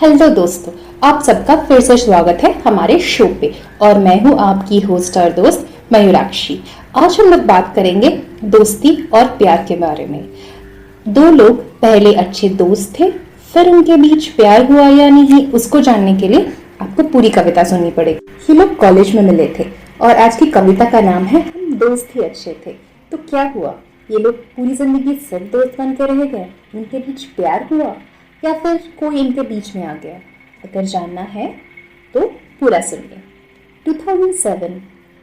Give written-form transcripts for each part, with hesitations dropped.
Hello दोस्तों, आप सबका फिर से स्वागत है हमारे शो पे। और मैं हूँ आपकी होस्ट और दोस्त मयूराक्षी। आज हम लोग बात करेंगे दोस्ती और प्यार के बारे में। दो लोग पहले अच्छे दोस्त थे, फिर उनके बीच प्यार हुआ या नहीं, उसको जानने के लिए आपको पूरी कविता सुननी पड़ेगी। ये लोग कॉलेज में मिले थे और आज की कविता का नाम है हम दोस्त ही अच्छे थे। तो क्या हुआ? ये लोग पूरी जिंदगी सिर्फ दोस्त बन के रह गए? इनके बीच प्यार हुआ या फिर कोई इनके बीच में आ गया? अगर जानना है तो पूरा सुनिए। 2007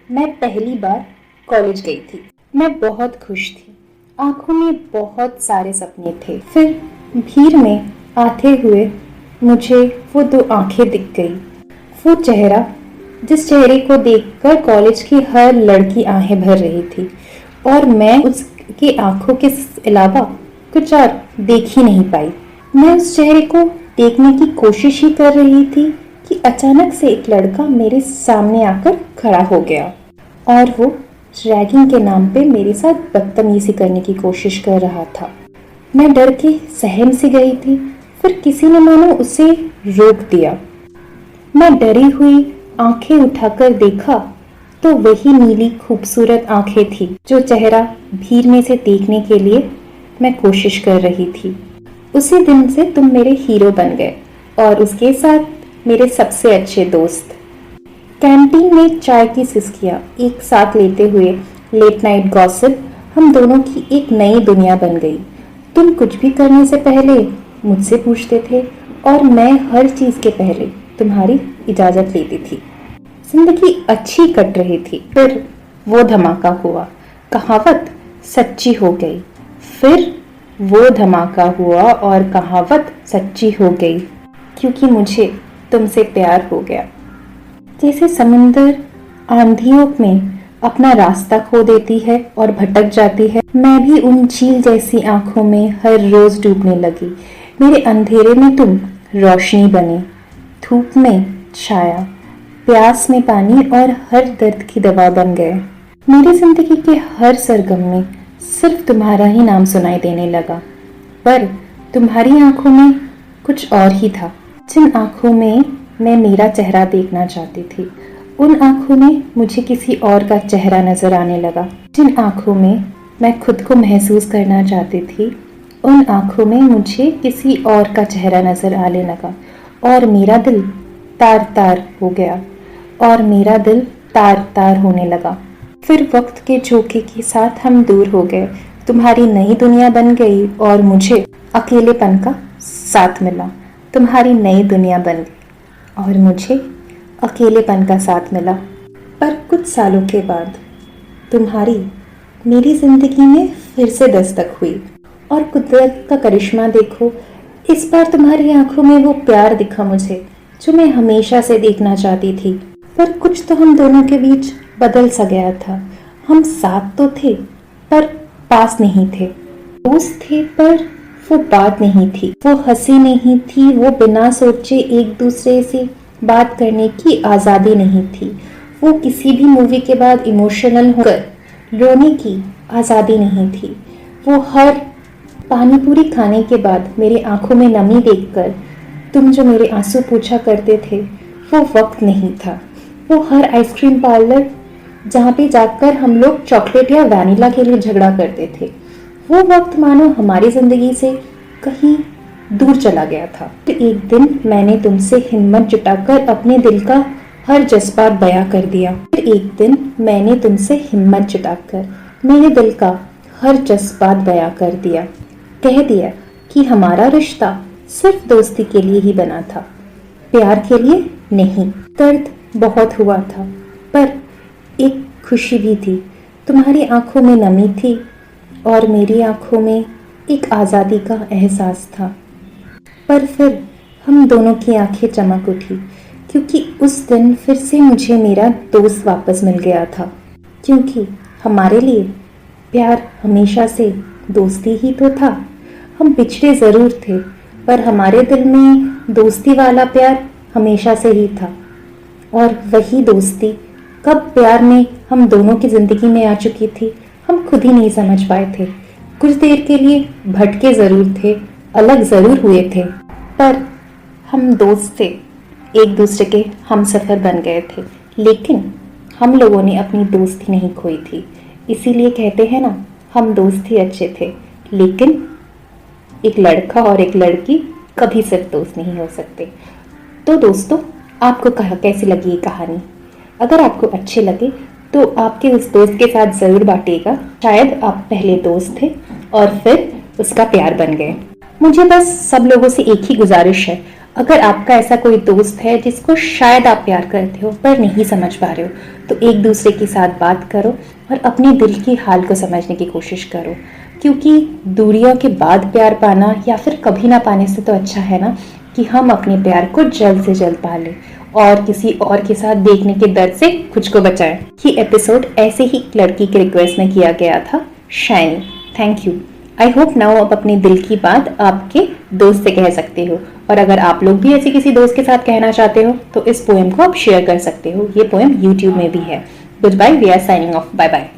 मैं पहली बार कॉलेज गई थी। मैं बहुत खुश थी, आंखों में बहुत सारे सपने थे। फिर भीड़ में आते हुए मुझे वो दो आंखें दिख गई, वो चेहरा जिस चेहरे को देखकर कॉलेज की हर लड़की आहें भर रही थी। और मैं उसकी आंखों के अलावा कुछ और देख ही नहीं पाई। मैं उस चेहरे को देखने की कोशिश ही कर रही थी कि अचानक से एक लड़का मेरे सामने आकर खड़ा हो गया और वो रैगिंग के नाम पे मेरे साथ बदतमीजी करने की कोशिश कर रहा था। मैं डर के सहम सी गई थी। फिर किसी ने मानो उसे रोक दिया। मैं डरी हुई आंखें उठाकर देखा तो वही नीली खूबसूरत आंखें थी जो चेहरा भीड़ में से देखने के लिए मैं कोशिश कर रही थी। उसी दिन से तुम मेरे हीरो बन गए और उसके साथ मेरे सबसे अच्छे दोस्त। कैंटीन में चाय की सिसकियां एक साथ लेते हुए लेट नाइट गॉसिप, हम दोनों की एक नई दुनिया बन गई। तुम कुछ भी करने से पहले मुझसे पूछते थे और मैं हर चीज के पहले तुम्हारी इजाजत लेती थी। जिंदगी अच्छी कट रही थी। फिर वो धमाका हुआ, कहावत सच्ची हो गई। फिर वो धमाका हुआ और कहावत सच्ची हो गई, क्योंकि मुझे तुमसे प्यार हो गया। जैसे समुंदर आंधियों में अपना रास्ता खो देती है और भटक जाती है, मैं भी उन झील जैसी आंखों में हर रोज डूबने लगी। मेरे अंधेरे में तुम रोशनी बने, धूप में छाया, प्यास में पानी और हर दर्द की दवा बन गए। मेरी जिंदगी के हर सरगम में सिर्फ तुम्हारा ही नाम सुनाई देने लगा, पर तुम्हारी आंखों में कुछ और ही था। जिन आंखों में मैं मेरा चेहरा देखना चाहती थी, उन आंखों में मुझे किसी और का चेहरा नजर आने लगा। जिन आंखों में मैं खुद को महसूस करना चाहती थी, उन आंखों में मुझे किसी और का चेहरा नजर आने लगा और मेरा दिल तार तार हो गया और मेरा दिल तार तार होने लगा। फिर वक्त के झोंके के साथ हम दूर हो गए। तुम्हारी नई दुनिया बन गई और मुझे अकेलेपन का साथ मिला। तुम्हारी नई दुनिया बन गई और मुझे अकेलेपन का साथ मिला। पर कुछ सालों के बाद तुम्हारी मेरी जिंदगी में फिर से दस्तक हुई और कुदरत का करिश्मा देखो, इस बार तुम्हारी आंखों में वो प्यार दिखा मुझे जो मैं हमेशा से देखना चाहती थी। पर कुछ तो हम दोनों के बीच बदल सा गया था। हम साथ तो थे पर पास नहीं थे, दोस्त थे पर वो बात नहीं थी, वो हंसी नहीं थी, वो बिना सोचे एक दूसरे से बात करने की आज़ादी नहीं थी, वो किसी भी मूवी के बाद इमोशनल होकर रोने की आज़ादी नहीं थी, वो हर पानी पूरी खाने के बाद मेरी आंखों में नमी देखकर तुम जो मेरे आंसू पूछा करते थे वो वक्त नहीं था, वो हर आइसक्रीम पार्लर जहाँ पे जाकर हम लोग चॉकलेट या वैनिला के लिए झगड़ा करते थे, वो वक्त मानो हमारी जिंदगी से कहीं दूर चला गया था। फिर एक दिन मैंने तुमसे हिम्मत जुटाकर अपने दिल का हर जज्बात बयां कर दिया। फिर एक दिन मैंने तुमसे हिम्मत जुटाकर मेरे दिल का हर जज्बात बयां कर दिया। कह दिया कि हमारा रिश्ता सिर्फ दोस्ती के लिए ही बना था, प्यार के लिए नहीं। दर्द बहुत हुआ था पर एक खुशी भी थी। तुम्हारी आंखों में नमी थी और मेरी आंखों में एक आज़ादी का एहसास था। पर फिर हम दोनों की आंखें चमक उठी, क्योंकि उस दिन फिर से मुझे मेरा दोस्त वापस मिल गया था। क्योंकि हमारे लिए प्यार हमेशा से दोस्ती ही तो था। हम बिछड़े ज़रूर थे पर हमारे दिल में दोस्ती वाला प्यार हमेशा से ही था। और वही दोस्ती कब प्यार में हम दोनों की जिंदगी में आ चुकी थी, हम खुद ही नहीं समझ पाए थे। कुछ देर के लिए भटके जरूर थे, अलग जरूर हुए थे, पर हम दोस्त थे, एक दूसरे के हम सफ़र बन गए थे, लेकिन हम लोगों ने अपनी दोस्ती नहीं खोई थी। इसीलिए कहते हैं ना, हम दोस्त ही अच्छे थे, लेकिन एक लड़का और एक लड़की कभी सिर्फ दोस्त नहीं हो सकते। तो दोस्तों, आपको कैसी लगी ये कहानी? अगर आपको अच्छी लगे तो आपके उस दोस्त के साथ ज़रूर बांटिएगा। शायद आप पहले दोस्त थे और फिर उसका प्यार बन गए। मुझे बस सब लोगों से एक ही गुजारिश है, अगर आपका ऐसा कोई दोस्त है जिसको शायद आप प्यार करते हो पर नहीं समझ पा रहे हो, तो एक दूसरे के साथ बात करो और अपने दिल के हाल को समझने की कोशिश करो। क्योंकि दूरियों के बाद प्यार पाना या फिर कभी ना पाने से तो अच्छा है ना कि हम अपने प्यार को जल्द से जल्द पा लें और किसी और के साथ देखने के दर्द से खुद को बचाएं। ये एपिसोड ऐसे ही लड़की के रिक्वेस्ट में किया गया था, shiny. Thank you. I hope now आप अपने दिल की बात आपके दोस्त से कह सकते हो, और अगर आप लोग भी ऐसे किसी दोस्त के साथ कहना चाहते हो तो इस पोएम को आप शेयर कर सकते हो। ये पोएम यूट्यूब में भी है। Goodbye, we are signing off. Bye bye.